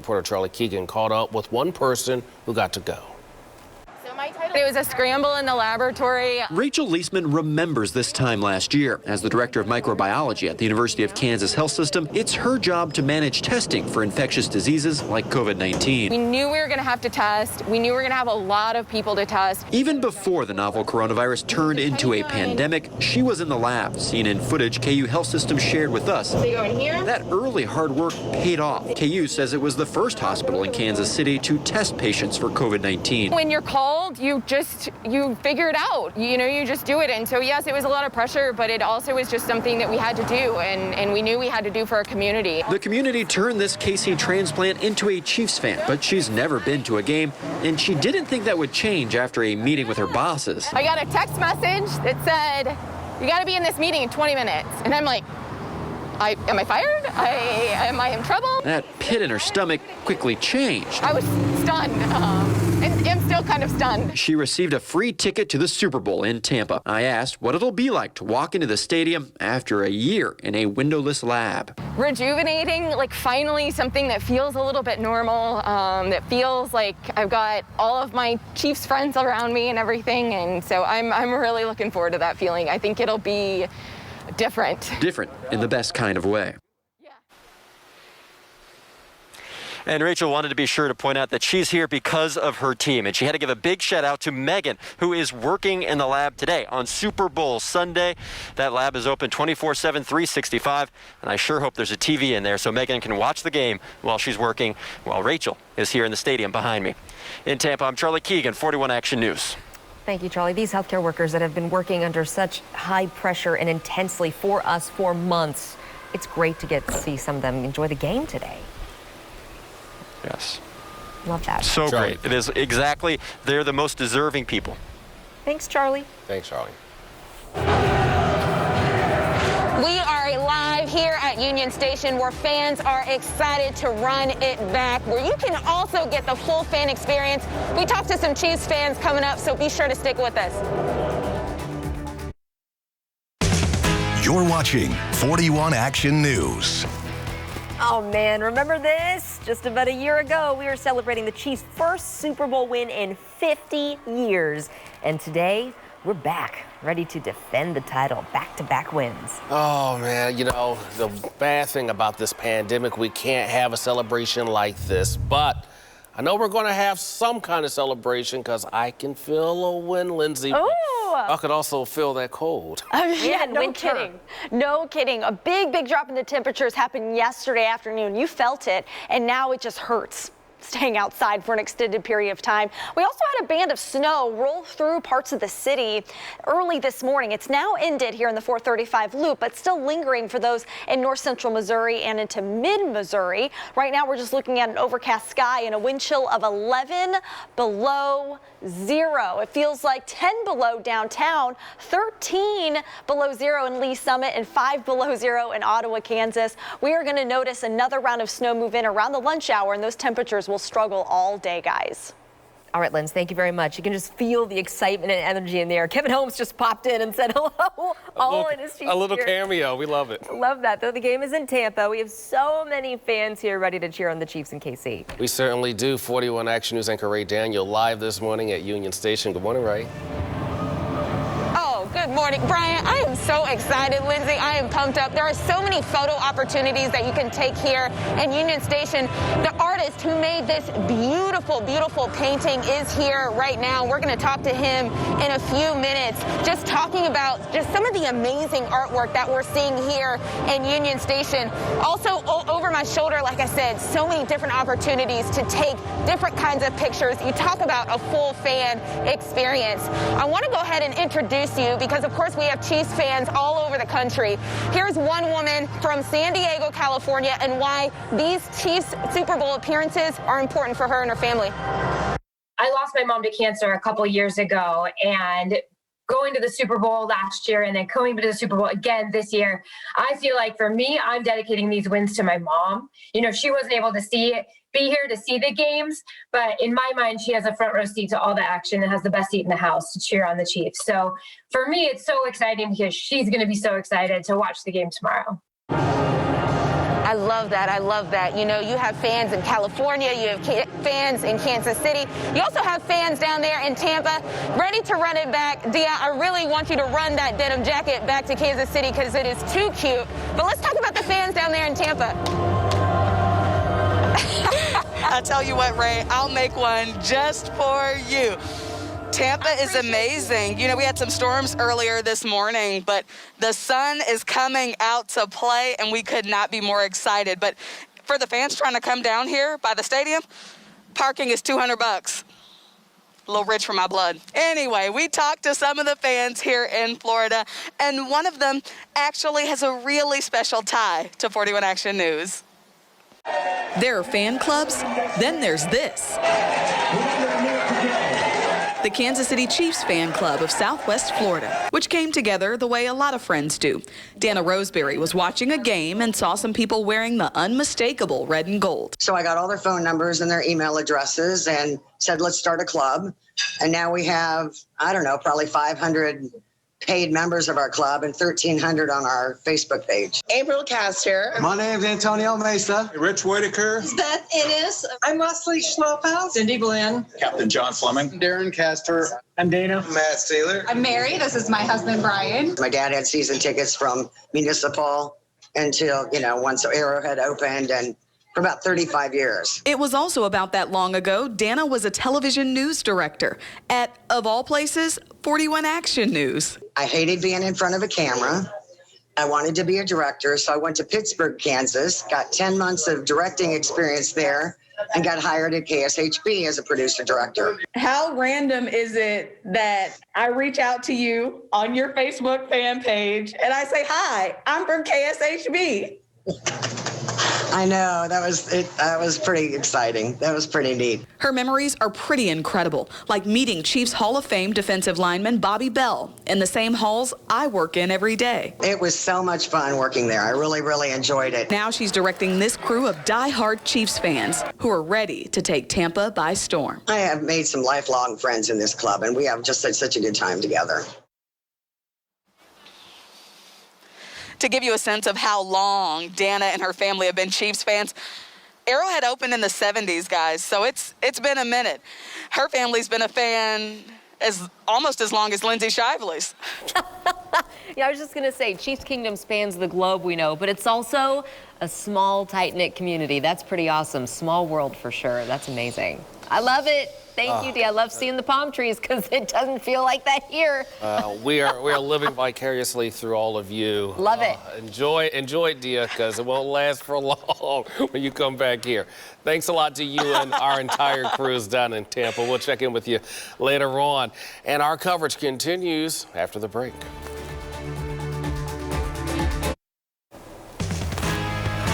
reporter Charlie Keegan caught up with one person who got to go. It was a scramble in the laboratory. Rachel LIESMAN remembers this time last year. As the director of microbiology at the University of Kansas Health System, it's her job to manage testing for infectious diseases like COVID-19. We knew we were going to have to test. We knew we were going to have a lot of people to test. Even before the novel coronavirus turned into a pandemic, she was in the lab, seen in footage KU Health System shared with us. They go in here. That early hard work paid off. KU says it was the first hospital in Kansas City to test patients for COVID-19. When you're called, you figure it out. You just do it. And so, yes, it was a lot of pressure, but it also was just something that we had to do, and we knew we had to do for our community. The community turned this KC transplant into a Chiefs fan, but she's never been to a game, and she didn't think that would change after a meeting with her bosses. I got a text message that said, "You got to be in this meeting in 20 minutes." And I'm like, am I fired? Am I in trouble? That pit in her stomach quickly changed. I was stunned, and I'm still kind of stunned. She received a free ticket to the Super Bowl in Tampa. I asked what it'll be like to walk into the stadium after a year in a windowless lab. Rejuvenating, like finally something that feels a little bit normal, that feels like I've got all of my Chiefs friends around me and everything, and so I'm really looking forward to that feeling. I think it'll be different. Different in the best kind of way. And Rachel wanted to be sure to point out that she's here because of her team. And she had to give a big shout out to Megan, who is working in the lab today on Super Bowl Sunday. That lab is open 24/7, 365. And I sure hope there's a TV in there so Megan can watch the game while she's working, while Rachel is here in the stadium behind me. In Tampa, I'm Charlie Keegan, 41 Action News. Thank you, Charlie. These healthcare workers that have been working under such high pressure and intensely for us for months, it's great to get to see some of them enjoy the game today. Yes. Love that. So Charlie. great. It is exactly, they're the most deserving people. Thanks, Charlie. Thanks, Charlie. We are live here at Union Station where fans are excited to run it back, where you can also get the full fan experience. We talked to some Chiefs fans coming up, so be sure to stick with us. You're watching 41 Action News. Oh, man, remember this? Just about a year ago, we were celebrating the Chiefs' first Super Bowl win in 50 years. And today, we're back, ready to defend the title. Back-to-back wins. Oh, man, the bad thing about this pandemic, we can't have a celebration like this. But I know we're going to have some kind of celebration because I can feel a win, Lindsay. Ooh. I could also feel that cold. Yeah, no kidding. No kidding. A big drop in the temperatures happened yesterday afternoon. You felt it, and now it just hurts staying outside for an extended period of time. We also had a band of snow roll through parts of the city early this morning. It's now ended here in the 435 loop, but still lingering for those in north central Missouri and into mid-Missouri. Right now, we're just looking at an overcast sky and a wind chill of 11 below zero. It feels like 10 below downtown, 13 below zero in Lee Summit, and 5 below zero in Ottawa, Kansas. We are going to notice another round of snow move in around the lunch hour, and those temperatures will struggle all day, guys. All right, Linz, thank you very much. You can just feel the excitement and energy in the air. Kevin Holmes just popped in and said hello. In his a little cameo. We love it. Love that. Though the game is in Tampa, we have so many fans here ready to cheer on the Chiefs in KC. We certainly do. 41 Action News anchor Ray Daniel live this morning at Union Station. Good morning, Ray. Good morning, Brian. I am so excited, Lindsay. I am pumped up. There are so many photo opportunities that you can take here in Union Station. The artist who made this beautiful painting is here right now. We're going to talk to him in a few minutes, just talking about just some of the amazing artwork that we're seeing here in Union Station. Also, over my shoulder, like I said, so many different opportunities to take different kinds of pictures. You talk about a full fan experience. I want to go ahead and introduce you because, of course, we have Chiefs fans all over the country. Here's one woman from San Diego, California, and why these Chiefs Super Bowl appearances are important for her and her family. I lost my mom to cancer a couple years ago, and going to the Super Bowl last year and then coming to the Super Bowl again this year, I feel like for me, I'm dedicating these wins to my mom. She wasn't able to be here to see the games, but in my mind, she has a front row seat to all the action and has the best seat in the house to cheer on the Chiefs. So for me, it's so exciting because she's going to be so excited to watch the game tomorrow. I love that. I love that. You know, you have fans in California. You have fans in Kansas City. You also have fans down there in Tampa ready to run it back. Dia, I really want you to run that denim jacket back to Kansas City because it is too cute. But let's talk about the fans down there in Tampa. I tell you what, Ray, I'll make one just for you. Tampa is amazing. You know, we had some storms earlier this morning, but the sun is coming out to play, and we could not be more excited. But for the fans trying to come down here by the stadium, parking is $200. A little rich for my blood. Anyway, we talked to some of the fans here in Florida, and one of them actually has a really special tie to 41 Action News. There are fan clubs, then there's this. The Kansas City Chiefs fan club of Southwest Florida, which came together the way a lot of friends do. Dana Roseberry was watching a game and saw some people wearing the unmistakable red and gold. So I got all their phone numbers and their email addresses and said, let's start a club. And now we have, I don't know, probably 500 paid members of our club and 1,300 on our Facebook page. April Castor. My name's Antonio Mesa. Rich Whitaker. Beth Innes. I'm Wesley Schlophouse. Cindy Glenn. Captain John Fleming. Darren Castor. I'm Dana. Matt Taylor. I'm Mary. This is my husband, Brian. My dad had season tickets from Municipal until, once Arrowhead opened, and for about 35 years. It was also about that long ago. Dana was a television news director at, of all places, 41 Action News. I hated being in front of a camera. I wanted to be a director, so I went to Pittsburgh, Kansas, got 10 months of directing experience there, and got hired at KSHB as a producer-director. How random is it that I reach out to you on your Facebook fan page and I say, hi, I'm from KSHB? I know, that was pretty exciting. That was pretty neat. Her memories are pretty incredible, like meeting Chiefs Hall of Fame defensive lineman Bobby Bell in the same halls I work in every day. It was so much fun working there. I really, really enjoyed it. Now she's directing this crew of die-hard Chiefs fans who are ready to take Tampa by storm. I have made some lifelong friends in this club, and we have just had such a good time together. To give you a sense of how long Dana and her family have been Chiefs fans, Arrowhead opened in the 70s, guys, so it's been a minute. Her family's been a fan almost as long as Lindsay Shively's. Yeah, I was just going to say, Chiefs Kingdom spans the globe, we know, but it's also a small, tight-knit community. That's pretty awesome. Small world for sure. That's amazing. I love it. Thank you, Dee. I love seeing the palm trees because it doesn't feel like that here. We are living vicariously through all of you. Love it. Enjoy it, Dia, because it won't last for long when you come back here. Thanks a lot to you and our entire crews down in Tampa. We'll check in with you later on. And our coverage continues after the break.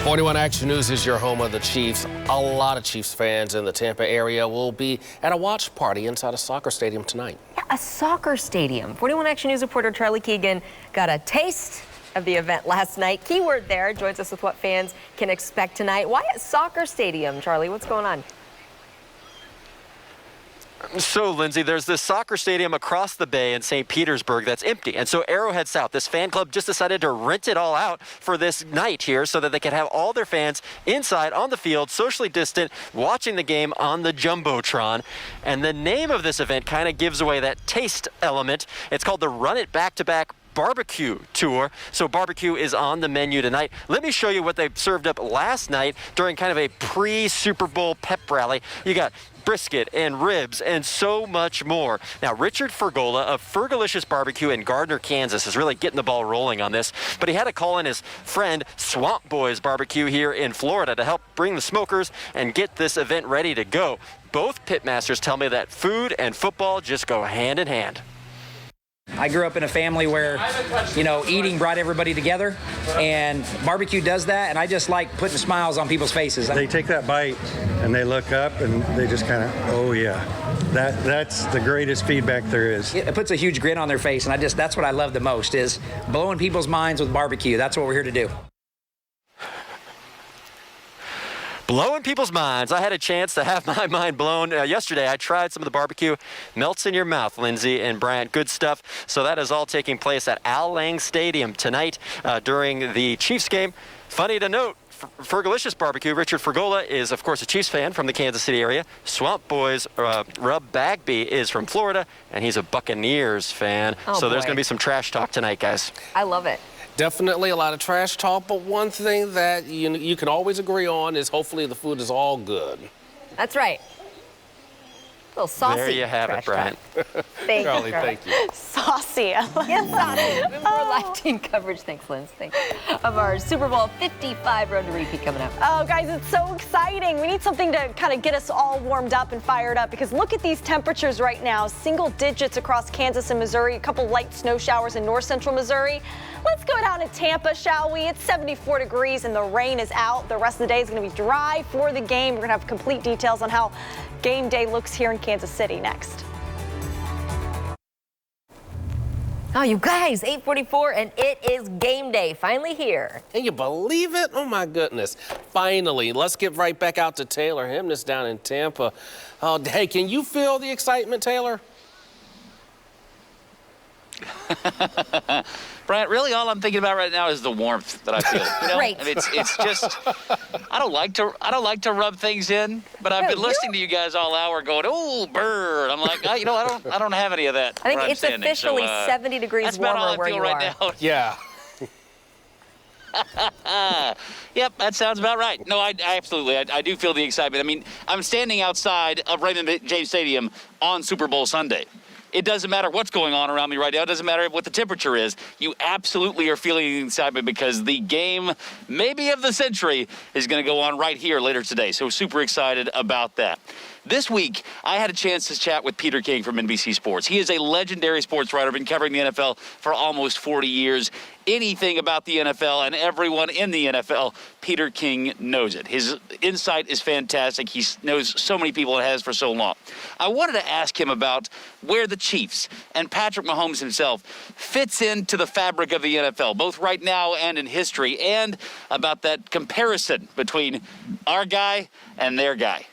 41 Action News is your home of the Chiefs. A lot of Chiefs fans in the Tampa area will be at a watch party inside a soccer stadium tonight. Yeah, a soccer stadium. 41 Action News reporter Charlie Keegan got a taste of the event last night. Keyword there joins us with what fans can expect tonight. Why a soccer stadium, Charlie? What's going on? So, Lindsay, there's this soccer stadium across the bay in St. Petersburg that's empty. And so Arrowhead South, this fan club, just decided to rent it all out for this night here so that they could have all their fans inside on the field, socially distant, watching the game on the Jumbotron. And the name of this event kind of gives away that taste element. It's called the Run It Back-to-Back Barbecue Tour. So barbecue is on the menu tonight. Let me show you what they served up last night during kind of a pre-Super Bowl pep rally. You got brisket and ribs and so much more. Now, Richard Fergola of Fergalicious Barbecue in Gardner, Kansas is really getting the ball rolling on this, but he had to call in his friend Swamp Boys Barbecue here in Florida to help bring the smokers and get this event ready to go. Both pitmasters tell me that food and football just go hand in hand. I grew up in a family where, eating brought everybody together, and barbecue does that, and I just like putting smiles on people's faces. They take that bite, and they look up, and they just kind of, oh, yeah. That's the greatest feedback there is. It puts a huge grin on their face, and that's what I love the most, is blowing people's minds with barbecue. That's what we're here to do. Blowing people's minds. I had a chance to have my mind blown yesterday. I tried some of the barbecue. Melts in your mouth, Lindsay and Bryant. Good stuff. So that is all taking place at Al Lang Stadium tonight during the Chiefs game. Funny to note, Fergalicious Barbecue. Richard Fergola is, of course, a Chiefs fan from the Kansas City area. Swamp Boys, Rob Bagby is from Florida, and he's a Buccaneers fan. So there's going to be some trash talk tonight, guys. I love it. Definitely a lot of trash talk, but one thing that you can always agree on is hopefully the food is all good. That's right. A little saucy. There you have it, Brian. Thank Charlie, you, Charlie. thank you. Saucy. Yes, saucy. More live team coverage, thanks, Linz. Thanks. Of our Super Bowl 55 road to repeat coming up. Oh, guys, it's so exciting. We need something to kind of get us all warmed up and fired up because look at these temperatures right now. Single digits across Kansas and Missouri, a couple light snow showers in north central Missouri. Let's go down to Tampa, shall we? It's 74 degrees and the rain is out. The rest of the day is going to be dry for the game. We're going to have complete details on how game day looks here in Kansas City next. Oh, you guys, 8:44 and it is game day. Finally here. Can you believe it? Oh, my goodness. Finally. Let's get right back out to Taylor Hemness down in Tampa. Oh, hey, can you feel the excitement, Taylor? Brant, really all I'm thinking about right now is the warmth that I feel. You know? Great. I mean, it's just I don't like to rub things in, but I've been listening to you guys all hour going, "Oh, bird." I'm like, I don't have any of that. I think it's officially 70 degrees warmer where you are. Right now. Yeah. Yep, that sounds about right. No, I absolutely. I do feel the excitement. I mean, I'm standing outside of Raymond James Stadium on Super Bowl Sunday. It doesn't matter what's going on around me right now. It doesn't matter what the temperature is. You absolutely are feeling the excitement because the game, maybe of the century, is going to go on right here later today. So super excited about that. This week, I had a chance to chat with Peter King from NBC Sports. He is a legendary sports writer, been covering the NFL for almost 40 years. Anything about the NFL and everyone in the NFL, Peter King knows it. His insight is fantastic. He knows so many people and has for so long. I wanted to ask him about where the Chiefs and Patrick Mahomes himself fits into the fabric of the NFL, both right now and in history, and about that comparison between our guy and their guy.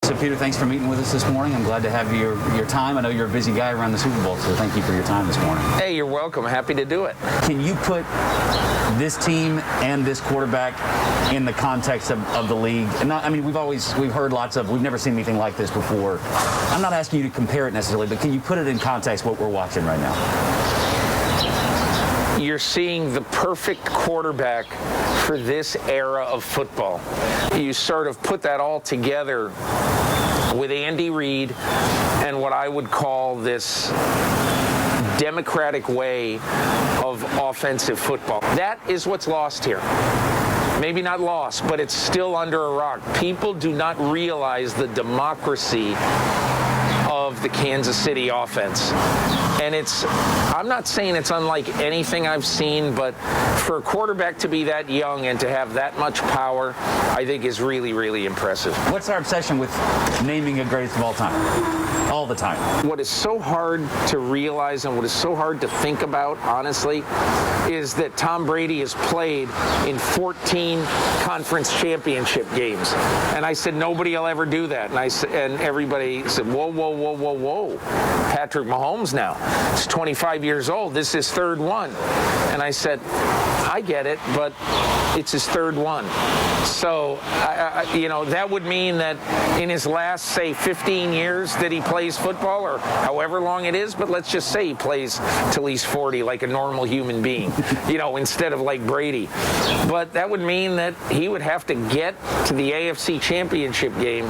So, Peter, thanks for meeting with us this morning. I'm glad to have your time. I know you're a busy guy around the Super Bowl, so thank you for your time this morning. Hey, you're welcome. Happy to do it. Can you put this team and this quarterback in the context of the league? And not, I mean, we've heard we've never seen anything like this before. I'm not asking you to compare it necessarily, but can you put it in context what we're watching right now? You're seeing the perfect quarterback for this era of football. You sort of put that all together with Andy Reid and what I would call this democratic way of offensive football. That is what's lost here. Maybe not lost, but it's still under a rock. People do not realize the democracy of the Kansas City offense. And I'm not saying it's unlike anything I've seen, but for a quarterback to be that young and to have that much power, I think is really, really impressive. What's our obsession with naming a greatest of all time? All the time. What is so hard to realize and what is so hard to think about, honestly, is that Tom Brady has played in 14 conference championship games. And I said, nobody will ever do that. And everybody said, whoa, whoa, whoa, whoa, whoa. Patrick Mahomes now. He's 25 years old. This is his third one. And I said, I get it, but it's his third one. So, that would mean that in his last, say, 15 years that he plays football, or however long it is, but let's just say he plays till he's 40 like a normal human being, instead of like Brady. But that would mean that he would have to get to the AFC Championship game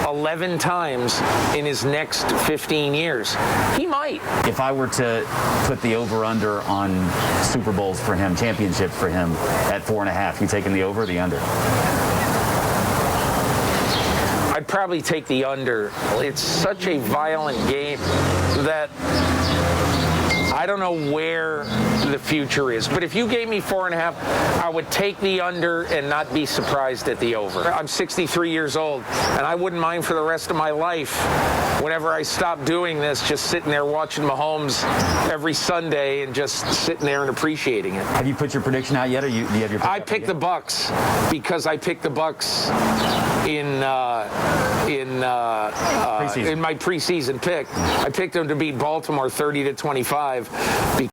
11 times in his next 15 years. He might. If I were to put the over-under on Super Bowls for him, championships for him at 4.5, you taking the over or the under? I'd probably take the under. It's such a violent game that I don't know where the future is. But if you gave me 4.5, I would take the under and not be surprised at the over. I'm 63 years old, and I wouldn't mind for the rest of my life, whenever I stop doing this, just sitting there watching Mahomes every Sunday and just sitting there and appreciating it. Have you put your prediction out yet, or do you have your? I picked the Bucks because I picked the Bucks in my preseason pick. I picked them to beat Baltimore 30-25.